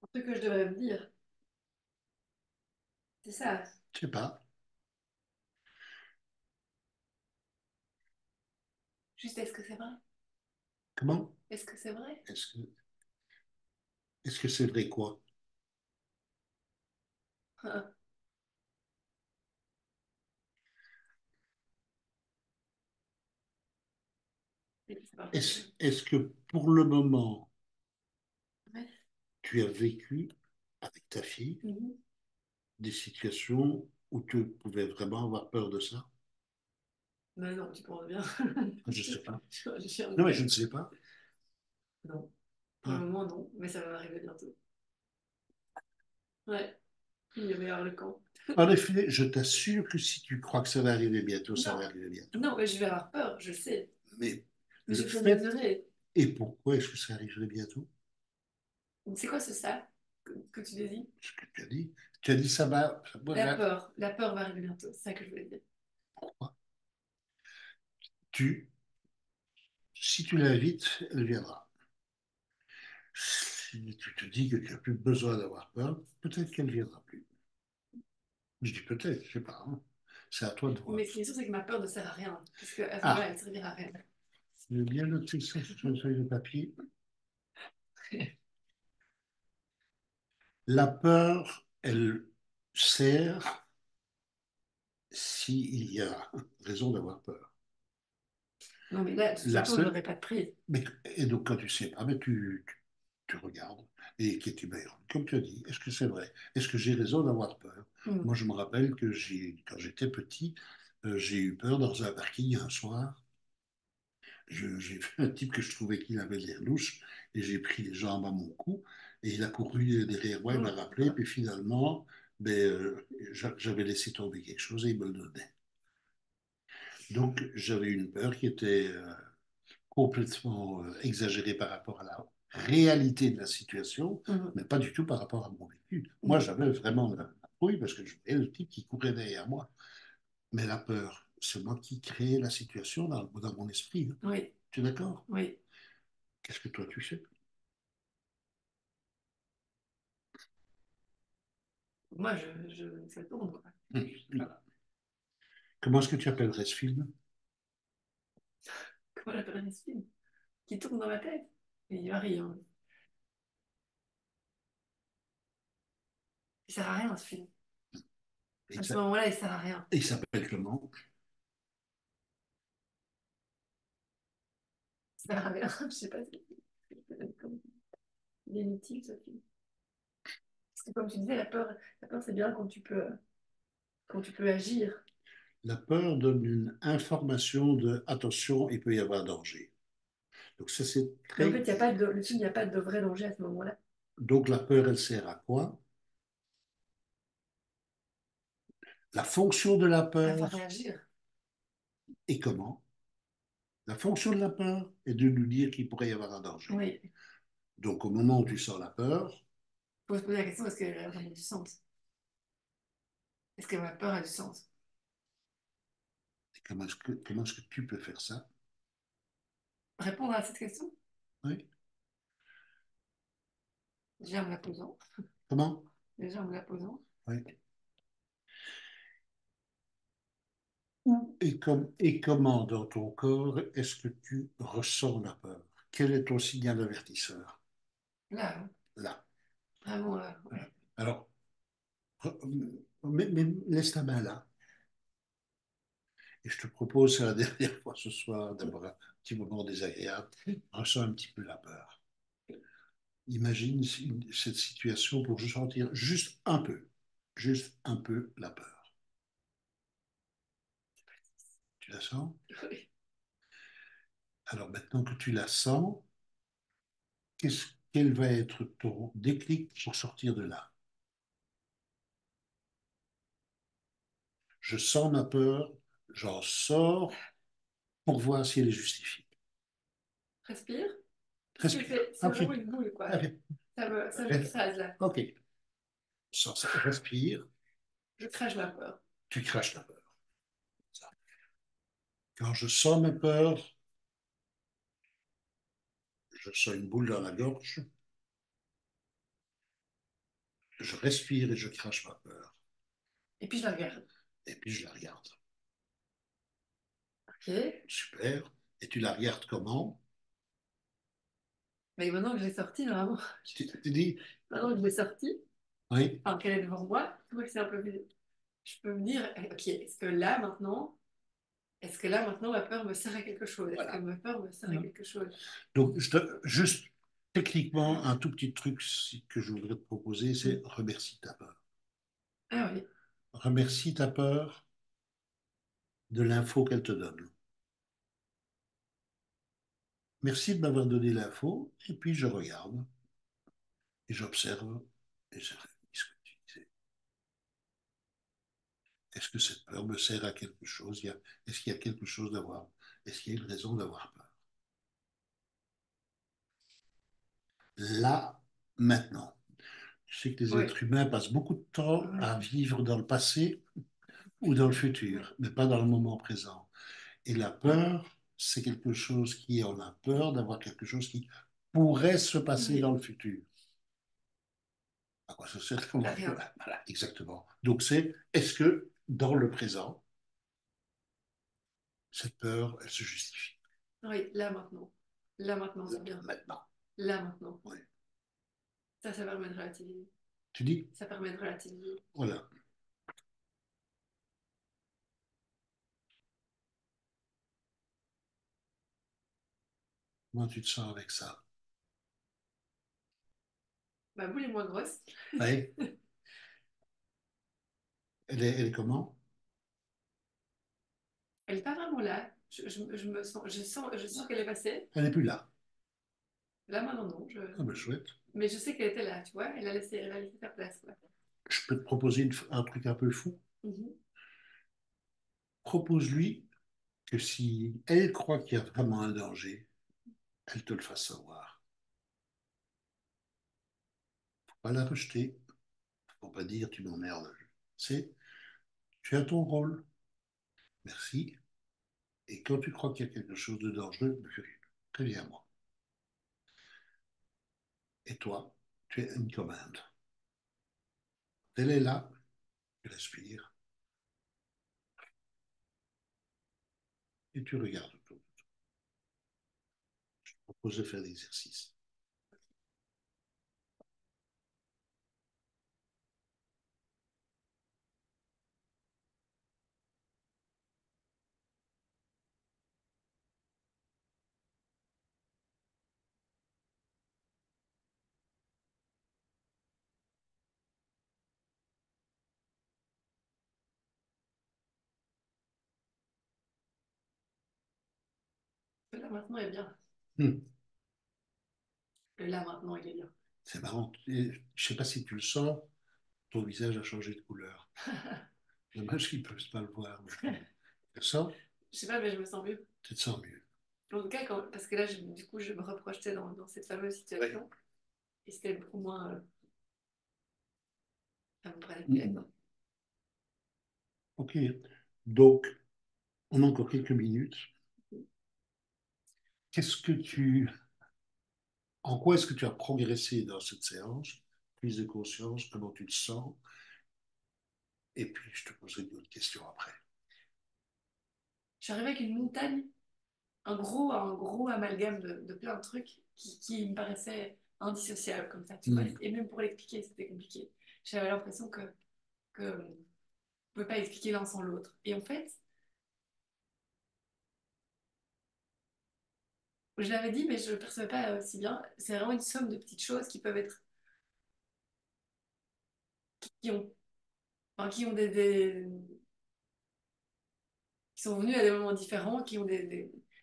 Un truc que je devrais me dire, c'est ça. Je sais pas. Juste, est-ce que c'est vrai? Comment? Est-ce que c'est vrai? Est-ce que est-ce que c'est vrai quoi? C'est pas vrai. Est-ce que pour le moment, Ouais. tu as vécu avec ta fille Mhm. des situations où tu pouvais vraiment avoir peur de ça? Mais non, tu penses bien. Je sais pas. Je suis un Non, mais je modèle. ne sais pas. Non. Pour le Ah. moment, non. Mais ça va m'arriver bientôt. Ouais. Il va y avoir le camp. En effet, je t'assure que si tu crois que ça va arriver bientôt, ça va Non. arriver bientôt. Non, mais je vais avoir peur, je le sais. Mais Mais le je peux fait, mesurer. et pourquoi est-ce que ça arriverait bientôt? C'est quoi ce ça que tu désires? Ce que tu as dit ça va, La peur va arriver bientôt, c'est ça que je voulais dire. pourquoi? Tu, si tu l'invites, elle viendra. Si tu te dis que tu n'as plus besoin d'avoir peur, peut-être qu'elle ne viendra plus. Je dis peut-être, je sais pas, hein. C'est à toi de voir. Mais ce qui est sûr, c'est que ma peur ne sert à rien. Parce qu'à ce moment-là, Ah, elle ne servira à rien. je veux bien noter ça sur une feuille de papier. La peur, elle sert s'il y a raison d'avoir peur. Non, mais là, de toute La façon, je peur, n'aurai pas de prise. et donc quand tu sais pas, mais tu regardes et qui est Byron. Comme tu as dit, est-ce que c'est vrai? Est-ce que j'ai raison d'avoir peur? Hmm. Moi, je me rappelle que quand j'étais petit, j'ai eu peur dans un parking un soir. J'ai vu un type que je trouvais qu'il avait l'air louche et j'ai pris les jambes à mon cou et il a couru derrière moi, il m'a Oh, rappelé, puis finalement, ben, j'avais laissé tomber quelque chose et il me le donnait. Donc j'avais une peur qui était complètement exagérée par rapport à la réalité de la situation, mhm. mais pas du tout par rapport à mon vécu. Moi, Non. j'avais vraiment la trouille parce que je voyais le type qui courait derrière moi. Mais la peur, c'est moi qui crée la situation dans mon esprit, hein. Oui, Tu es d'accord? oui. Qu'est-ce que toi tu sais? Moi, ça tourne, quoi. Voilà. Comment est-ce que tu appellerais ce film? Comment j'appelle ce film? Qui tourne dans ma tête. Et il varie, hein. Il sert à rien, ce film. Et À ce moment-là, il sert à rien. il s'appelle comment? Il sert à rien. Je sais pas. Il est inutile, ce film. Parce que comme tu disais, la peur c'est bien quand tu peux agir. La peur donne une information de attention, il peut y avoir danger. Donc ça c'est Mais en très. fait, il y a pas de, le film, il n'y a pas de vrai danger à ce moment-là. Donc la peur, elle sert à quoi? La fonction de la À faire peur réagir. est comment? La fonction de la peur est de nous dire qu'il pourrait y avoir un danger. Oui. Il Donc au moment où tu sens la peur, faut se poser la question, est-ce qu'elle a vraiment du sens? Est-ce que ma peur a du sens? Comment est-ce que tu peux faire ça? Répondre à cette question, Oui. déjà en me la posant. Comment? Déjà en me la posant. Oui. Et comment dans ton corps est-ce que tu ressens la peur? Quel est ton signal avertisseur? Là, hein, Là. vraiment là. Ouais. Alors, mais laisse ta main là. Et je te propose, c'est la dernière fois ce soir, d'avoir un petit moment désagréable. Ressens un petit peu la peur. Imagine cette situation pour sentir juste un peu la peur. Tu la sens? Oui. Alors maintenant que tu la sens, quel va être ton déclic pour sortir de là? Je sens ma peur, j'en sors pour voir si elle est justifiée. Respire. Parce que Respire. c'est Ok. vraiment une boule, quoi. Allez. Ça m'écrase là. Ok. Sens ça. Respire. Je crache ma peur. Tu craches ta peur. Quand je sens ma peur, je sens une boule dans la gorge, je respire et je crache ma peur. Et puis je la regarde. Et puis je la regarde. Ok. Super. Et tu la regardes comment? Mais maintenant que j'ai sorti, normalement, Tu dis, maintenant que je l'ai sorti, oui, enfin qu'elle est devant moi, je vois que c'est un peu je peux me dire, ok, est-ce que là maintenant ma peur me sert à quelque chose? Est-ce que voilà. ma peur me sert à quelque chose? Donc, juste techniquement, un tout petit truc que je voudrais te proposer, c'est Mm. remercie ta peur. Ah oui, Remercie ta peur de l'info qu'elle te donne. Merci de m'avoir donné l'info, et puis je regarde, et j'observe, et je réfléchis ce que tu disais. Est-ce que cette peur me sert à quelque chose? Est-ce qu'il y a quelque chose d'avoir? Est-ce qu'il y a une raison d'avoir peur? Là, maintenant. Je sais que les oui, êtres humains passent beaucoup de temps à vivre dans le passé ou dans le oui, futur, mais pas dans le moment présent. Et la peur, c'est quelque chose qui, on a peur d'avoir quelque chose qui pourrait se passer dans oui. le futur. À quoi ça sert? Comment? Rien. Voilà, exactement. Donc est-ce que dans le présent, cette peur, elle se justifie? Oui, là maintenant. Là maintenant, Là, c'est bien. maintenant. Là maintenant. Oui. Ça permet de relativiser. Tu dis, Ça permet de relativiser. voilà, comment tu te sens avec ça? Ma boule est moins grosse. Oui. Elle est comment? Elle n'est pas vraiment là. Je sens qu'elle est passée. Elle n'est plus là. Là maintenant, non. Ah ben chouette. Mais je sais qu'elle était là, tu vois. Elle a laissé sa place, quoi. Je peux te proposer un truc un peu fou. Mhm. Propose-lui que si elle croit qu'il y a vraiment un danger, elle te le fasse savoir. Faut pas la rejeter. Faut pas dire tu m'emmerdes. C'est tu as ton rôle. Merci. Et quand tu crois qu'il y a quelque chose de dangereux, préviens-moi. Et toi, tu es une commande. Elle est là, tu respires et tu regardes autour. Je te propose de faire l'exercice. Là maintenant, il est bien. Hmm. Là maintenant, il est bien. C'est marrant. Je ne sais pas si tu le sens, ton visage a changé de couleur. Dommage qu'ils ne peuvent pas le voir. Tu le sens? Je sais pas, mais je me sens mieux. Tu te sens mieux. En tout cas, parce que là, du coup, je me reprojetais dans cette fameuse Oui. situation. Et c'était beaucoup moins. Ça me prenait plus la Hmm. tête. Ok. Donc, On a encore quelques minutes. Qu'est-ce que tu, En quoi est-ce que tu as progressé dans cette séance? Prise de conscience, comment tu te sens? Et puis, je te poserai une autre question après. Je suis arrivée avec une montagne, un gros amalgame de plein de trucs qui me paraissaient indissociables comme ça, tu vois. Mm. Et même pour l'expliquer, c'était compliqué. J'avais l'impression que on ne pouvait pas expliquer l'un sans l'autre. Et en fait, je l'avais dit, mais je ne le percevais pas si bien. C'est vraiment une somme de petites choses qui peuvent être, qui ont, enfin, qui sont venues à des moments différents, qui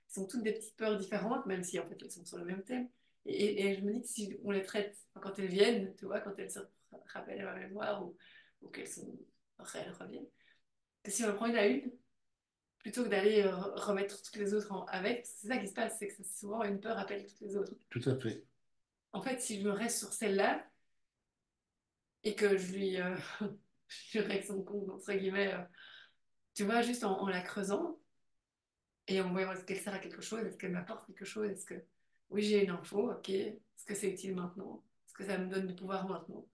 sont toutes des petites peurs différentes, même si en fait elles sont sur le même thème. Et je me dis que si on les traite enfin, quand elles viennent, tu vois, quand elles se rappellent à ma mémoire ou qu'elles sont, après elles reviennent, que si on en prend une à une, plutôt que d'aller remettre toutes les autres avec, c'est ça qui se passe, c'est que souvent une peur appelle toutes les autres. Tout à fait. En fait, si je me reste sur celle-là et que je lui règle son compte, entre guillemets, tu vois, juste en la creusant, et en voyant est-ce qu'elle sert à quelque chose, est-ce qu'elle m'apporte quelque chose, est-ce que oui j'ai une info, ok, est-ce que c'est utile maintenant, est-ce que ça me donne du pouvoir maintenant,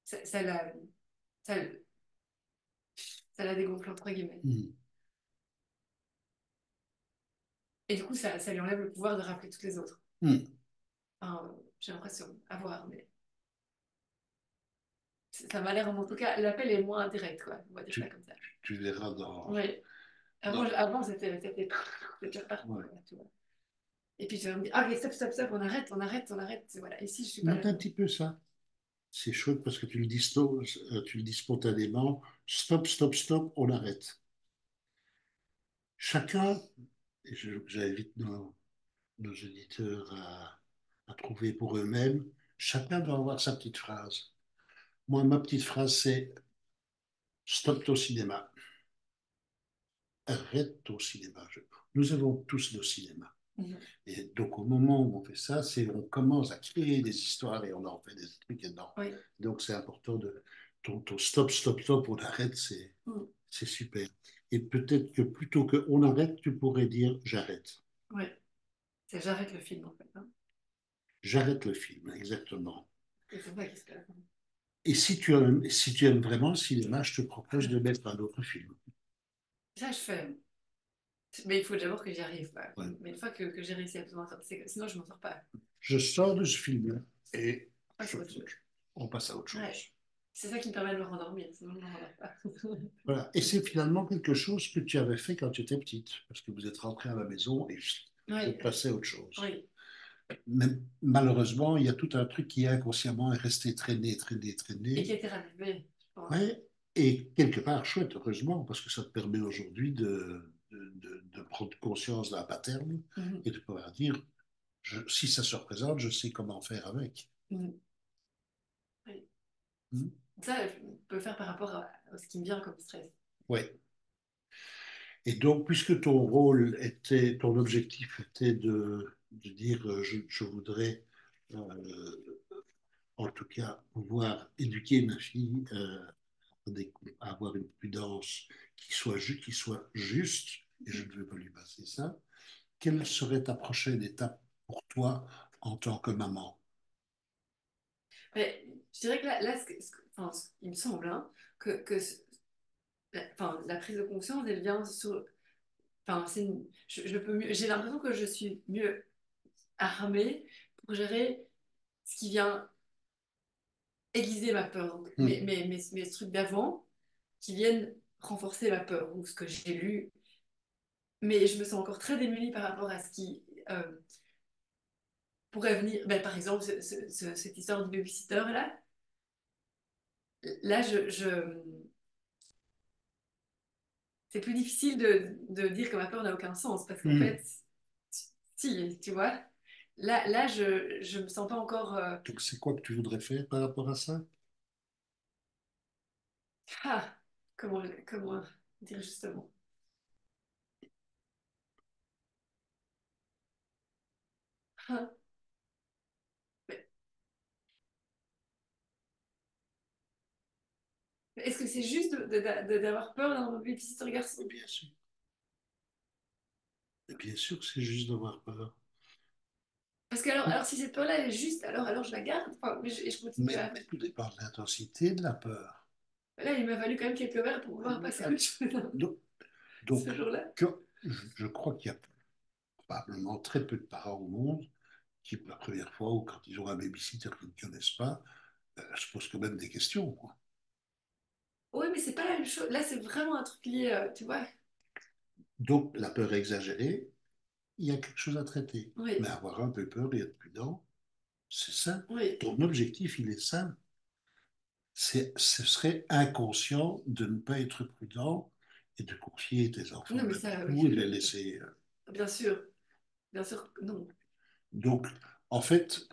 ça, ça la, ça, ça la dégonfle entre guillemets. Mm. Et du coup ça lui enlève le pouvoir de rappeler toutes les autres. Mm. Enfin, j'ai l'impression, à voir, mais ça m'a l'air en tout cas, l'appel est moins direct, quoi, on va dire ça Tu, comme ça. tu verras dans, Oui, dans... avant c'était déjà parti, Ouais. quoi, tu vois. Et puis tu vas me dire, ah, ok, stop, stop, stop, on arrête, voilà. Ici, je suis pas Note un là-dedans. petit peu ça. C'est chouette parce que tu le dis spontanément. Stop, stop, stop, on arrête. Chacun, et j'invite nos éditeurs à trouver pour eux-mêmes, chacun doit avoir sa petite phrase. Moi, ma petite phrase, c'est stop au cinéma. Arrête au cinéma. Nous avons tous nos cinémas. Mhm. Et donc, au moment où on fait ça, c'est on commence à créer des histoires et on en fait des trucs énormes. Oui. Donc, c'est important de. Ton stop, stop, stop, on arrête, Mhm. c'est super. Et peut-être que plutôt que on arrête, tu pourrais dire j'arrête. Oui. C'est j'arrête le film, en fait, hein. J'arrête le film, exactement. Et c'est ça qui se passe. Et si tu aimes vraiment le cinéma, je te propose de mettre un autre film. Ça, je fais. Mais il faut d'abord que j'y arrive, quoi. Ouais. Mais une fois que j'ai réussi à tout m'en sortir, sinon je m'en sors pas. Je sors de ce film et Ah, c'est autre chose. on passe à autre Ouais. chose. C'est ça qui me permet de me rendormir, sinon je ne me rendors pas. Voilà. Et c'est finalement quelque chose que tu avais fait quand tu étais petite, parce que vous êtes rentré à la maison et vous Oui, êtes passé à autre chose. oui. Mais malheureusement, il y a tout un truc qui inconsciemment est resté Et qui traîner. était ravivé, je pense. Ouais. Et quelque part, chouette, heureusement, parce que ça te permet aujourd'hui de prendre conscience d'un pattern Mhm. et de pouvoir dire, si ça se représente, je sais comment faire avec. Mhm. Oui. Hmm. Ça, je peux le faire par rapport à ce qui me vient comme stress. Ouais. Et donc, puisque ton rôle était, ton objectif était de dire, je voudrais, en tout cas, pouvoir éduquer ma fille à avoir une prudence qui soit juste, et je ne veux pas lui passer ça, quelle serait ta prochaine étape pour toi en tant que maman? Mais je dirais que là enfin, il me semble hein, enfin, la prise de conscience, elle vient sur. Enfin, je peux mieux, j'ai l'impression que je suis mieux armée pour gérer ce qui vient aiguiser ma peur. Donc, Hmm. mes trucs d'avant qui viennent renforcer ma peur ou ce que j'ai lu. Mais je me sens encore très démunie par rapport à ce qui pourrait venir. Ben, par exemple, cette histoire du babysitter là. Là, c'est plus difficile de dire que ma peur n'a aucun sens parce qu'en Hmm. fait, si, tu vois, je me sens pas encore. Donc, c'est quoi que tu voudrais faire par rapport à ça? Ah, comment dire justement? Ah, mais- Est-ce que c'est juste d'avoir peur d'un babysitter garçon? Mais bien sûr. Mais bien sûr que c'est juste d'avoir peur. Parce que alors si cette peur-là, elle est juste, alors je la garde. Enfin, et je continue à... Mais tout dépend de l'intensité de la peur. Là, il m'a fallu quand même quelques verres pour pouvoir passer à autre chose Donc, ce donc jour-là. je crois qu'il y a probablement très peu de parents au monde qui, pour la première fois ou quand ils ont un babysitter qu'ils ne connaissent pas, se posent quand même des questions, quoi. Oui, mais c'est pas la même chose. Là, c'est vraiment un truc lié, tu vois. Donc, la peur exagérée, il y a quelque chose à traiter. Mais Oui, avoir un peu peur et être prudent, c'est ça. oui. Ton objectif, il est ça. Ce serait inconscient de ne pas être prudent et de confier tes enfants Non, mais ça, n'importe oui. où et de les laisser. Bien sûr. Bien sûr, que non. Donc, en fait,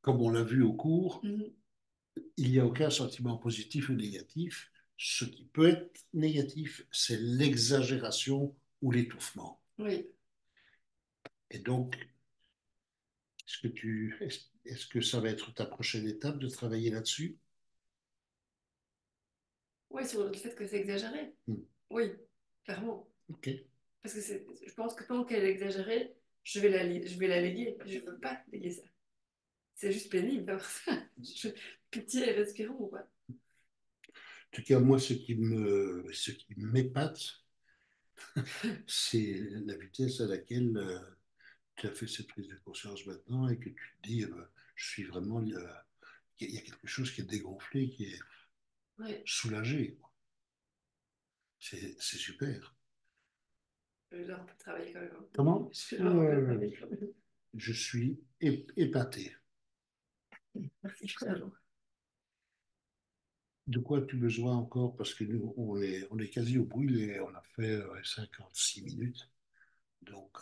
comme on l'a vu au cours, Mhm. il n'y a aucun sentiment positif ou négatif. Ce qui peut être négatif, c'est l'exagération ou l'étouffement. Oui. Et donc, est-ce que ça va être ta prochaine étape de travailler là-dessus? Oui, sur le fait que c'est exagéré. Hmm. Oui, clairement. Ok. Parce que je pense que tant qu'elle est exagérée, je vais la léguer. Je ne veux pas léguer ça. C'est juste pénible d'avoir ça. Je- Pitié, respirons, quoi. En tout cas, moi, ce qui m'épate, c'est la vitesse à laquelle tu as fait cette prise de conscience maintenant et que tu te dis, je suis vraiment, il y a quelque chose qui est dégonflé, qui est Oui, soulagé. C'est super. je vais un peu travailler quand même. Comment? Je vais un peu travailler quand même. Je suis épaté. Merci, frère. De quoi as-tu besoin encore? Parce que nous, on est quasi au bout. On a fait 56 minutes. Donc,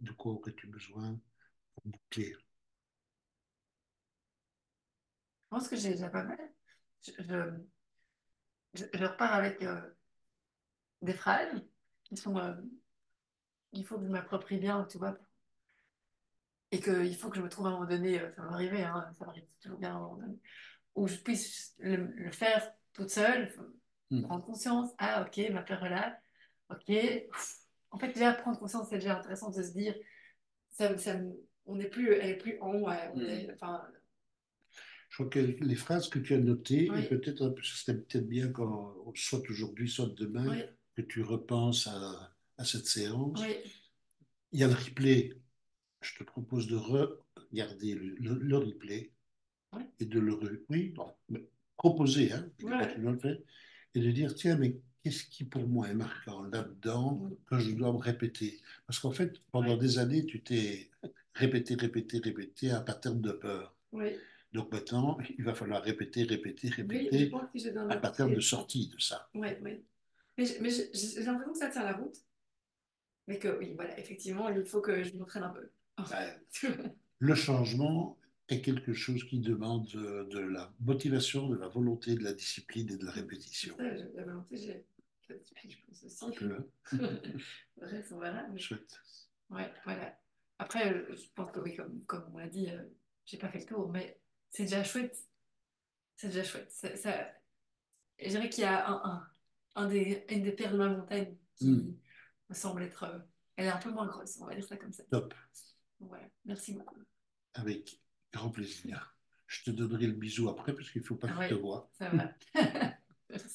de quoi aurais-tu besoin pour boucler? Je pense que j'ai déjà pas mal. Je, je, je repars avec des phrases qui sont... il faut que je m'approprie bien, tu vois. Et qu'il faut que je me trouve à un moment donné, ça va arriver, hein, ça arrive toujours bien à un moment donné, où je puisse le faire toute seule, Hmm. prendre conscience, ah ok, ma peur est là, ok. En fait, déjà prendre conscience, c'est déjà intéressant de se dire, on n'est plus, elle est plus en, ouais, on Hmm. est, enfin, Je crois que les phrases que tu as notées, et oui, peut-être, c'était peut-être bien quand, soit aujourd'hui, soit demain, oui, que tu repenses à cette séance. oui, Il y a le replay. Je te propose de regarder le replay oui, et de oui, bon, mais proposer, hein, je ne dis pas que tu ouais, dois le faire, et de dire, tiens, mais qu'est-ce qui pour moi est marquant là-dedans oui, que je dois me répéter? Parce qu'en fait, pendant oui, des années, tu t'es répété un pattern de peur. oui, Donc maintenant, il va falloir oui, je répéter pense que j'ai besoin de un pattern de répéter. sortie de ça. Oui, oui. Mais j'ai l'impression que ça tient la route, mais que oui, voilà, effectivement, il faut que je m'entraîne un peu. Ben, le changement est quelque chose qui demande de la motivation, de la volonté, de la discipline et de la C'est répétition. ça, la volonté, j'ai la discipline, je pense Un aussi. peu, hein. Bref, on verra. Mais... Chouette. Ouais, voilà. Après, je pense que oui, comme on l'a dit, j'ai pas fait le tour, mais c'est déjà chouette. C'est déjà chouette. Je dirais qu'il y a une des pierres de ma montagne Hmm. qui me semble être. Elle est un peu moins grosse, on va dire ça comme ça. Top. Donc, voilà. Merci beaucoup. Avec grand plaisir. Je te donnerai le bisou après parce qu'il ne faut pas Ah qu'il te ouais, voie. ça va. Merci.